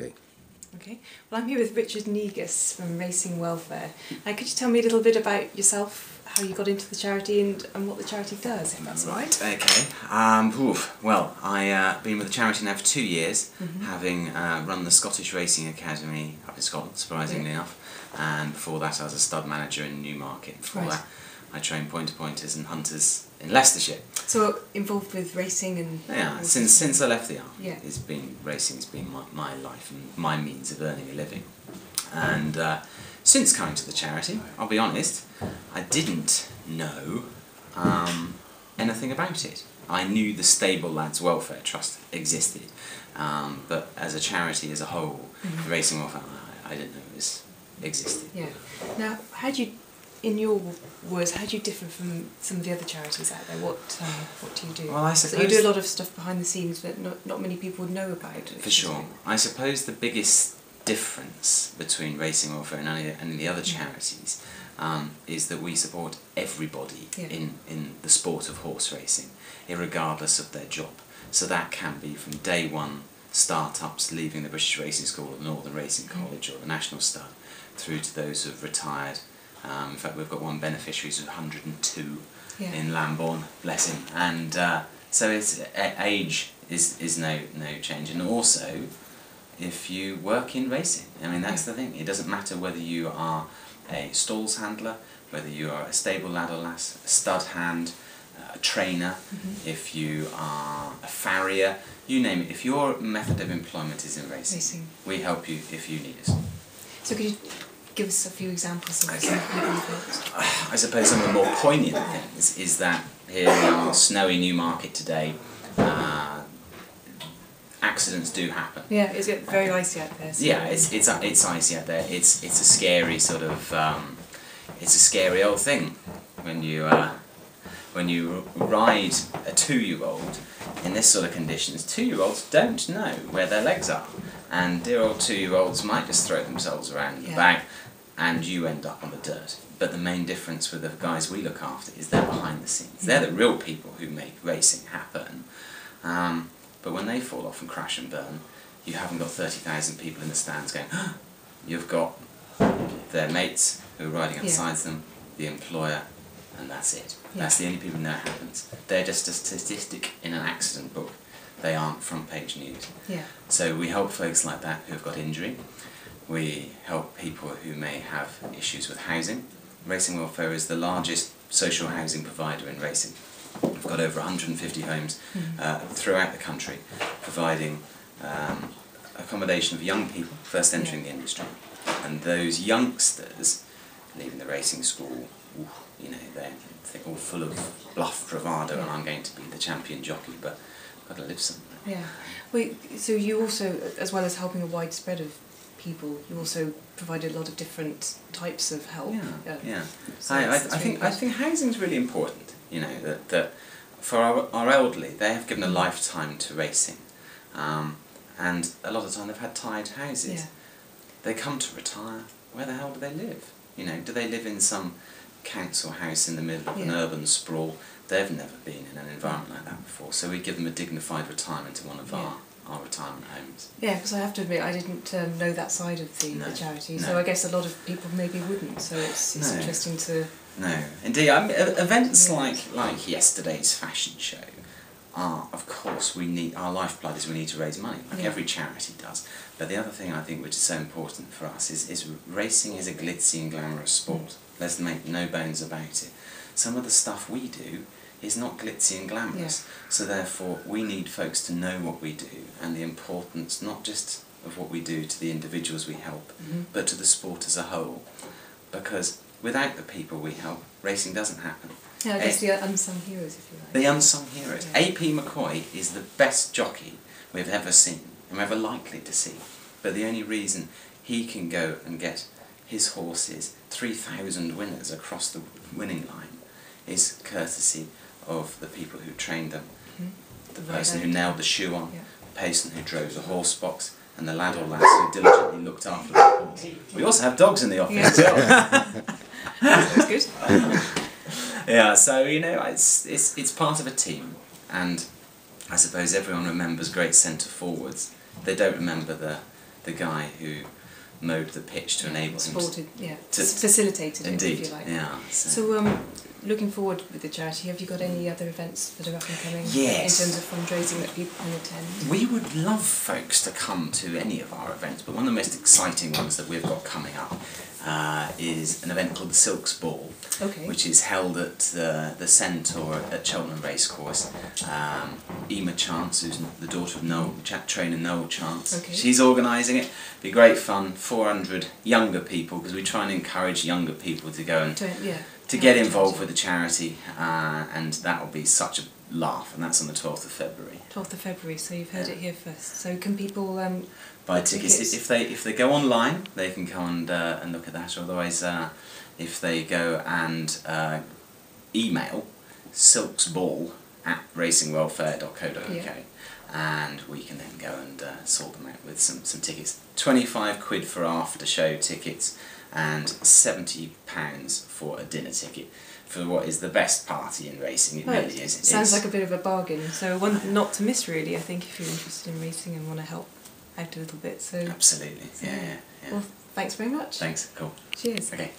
Okay. Okay. Well, I'm here with Richard Negus from Racing Welfare. Could you tell me a little bit about yourself, how you got into the charity and what the charity does, if that's all right? Okay. Well, I've been with the charity now for 2 years, having run the Scottish Racing Academy up in Scotland, surprisingly enough. And before that I was a stud manager in Newmarket. Before that I trained pointer-pointers and hunters in Leicestershire. So involved with racing and... Yeah, since I left the army, racing's been my life and my means of earning a living. And since coming to the charity, I'll be honest, I didn't know anything about it. I knew the Stable Lads Welfare Trust existed, but as a charity as a whole, the Racing Welfare, I didn't know it existed. Yeah. Now, how do you, in your words, how do you differ from some of the other charities out there? What do you do? Well, I suppose... So you do a lot of stuff behind the scenes that not many people would know about. For sure. I suppose the biggest difference between Racing Welfare and any of the other charities is that we support everybody in the sport of horse racing, irregardless of their job. So that can be from day one start-ups leaving the British Racing School or the Northern Racing College or the National Stud, through to those who have retired. In fact, we've got one beneficiary who's 102 in Lambourne, bless him. And so it's, age is no change. And also, if you work in racing, I mean, that's the thing. It doesn't matter whether you are a stalls handler, whether you are a stable lad or lass, a stud hand, a trainer, if you are a farrier, you name it. If your method of employment is in racing, we help you if you need us. So could you give us a few examples of some people you've helped? I suppose some of the more poignant things is that here we are, snowy Newmarket today. Accidents do happen. Yeah, is it very icy out there? So yeah, it's icy out there. It's a scary sort of it's a scary old thing when you ride a 2-year-old in this sort of conditions. 2-year-olds don't know where their legs are, and dear old 2-year-olds might just throw themselves around in the bag, and you end up on the dirt. But the main difference with the guys we look after is they're behind the scenes. They're the real people who make racing happen. But when they fall off and crash and burn, you haven't got 30,000 people in the stands going, oh, you've got their mates who are riding outside them, the employer, and that's it. That's the only people who know it happens. They're just a statistic in an accident book. They aren't front page news. So we help folks like that who have got injury. We help people who may have issues with housing. Racing Welfare is the largest social housing provider in racing. We've got over 150 homes throughout the country, providing accommodation of young people first entering the industry. And those youngsters leaving the racing school, you know, they're all full of bluff bravado, and I'm going to be the champion jockey, but I've got to live somewhere. Yeah. Well, so you also, as well as helping a wide spread of people, you also provide a lot of different types of help. So I think housing's really important. You know, that for our elderly, they have given a lifetime to racing, and a lot of the time they've had tied houses. They come to retire. Where the hell do they live? You know, do they live in some council house in the middle of an urban sprawl? They've never been in an environment like that before, so we give them a dignified retirement in one of our retirement homes. Yeah, because I have to admit I didn't know that side of the charity, so I guess a lot of people maybe wouldn't, so it's interesting to... No, indeed. Events like yesterday's fashion show are, of course, our lifeblood is we need to raise money, like every charity does. But the other thing I think which is so important for us is racing is a glitzy and glamorous sport. Let's make no bones about it. Some of the stuff we do is not glitzy and glamorous, so therefore we need folks to know what we do and the importance not just of what we do to the individuals we help, but to the sport as a whole. Because without the people we help, racing doesn't happen. Yeah, I guess the unsung heroes, if you like. The unsung heroes. A.P. McCoy is the best jockey we've ever seen, and we're ever likely to see. But the only reason he can go and get his horses 3,000 winners across the winning line is courtesy of the people who trained them. The person who nailed the shoe on, the person who drove the horse box, and the lad or lass who diligently looked after the horse. We also have dogs in the office. That's good. Yeah, so you know, it's part of a team, and I suppose everyone remembers great centre forwards. They don't remember the the guy who mowed the pitch to enable supported, him facilitated indeed, it, if you like. Yeah. So, looking forward with the charity, have you got any other events that are up and coming? Yes. In terms of fundraising that people can attend? We would love folks to come to any of our events, but one of the most exciting ones that we've got coming up is an event called the Silks Ball, which is held at the Centaur at Cheltenham Racecourse. Emma Chance, who's the daughter of Noel, trainer Noel Chance, she's organising it. Be great fun. 400 younger people, because we try and encourage younger people to go and to get involved with the charity, and that will be such a laugh. And that's on the 12th of February. 12th of February. So you've heard it here first. So can people buy tickets? If they go online, they can come and look at that. Otherwise, if they go and email silksball@racingwelfare.co.uk, and we can then go and sort them out with some tickets. £25 for after show tickets and £70 for a dinner ticket for what is the best party in racing. It really is. Sounds like a bit of a bargain. So one not to miss, really. I think if you're interested in racing and want to help out a little bit. So absolutely, yeah. Well, thanks very much. Thanks. Cool. Cheers. Okay.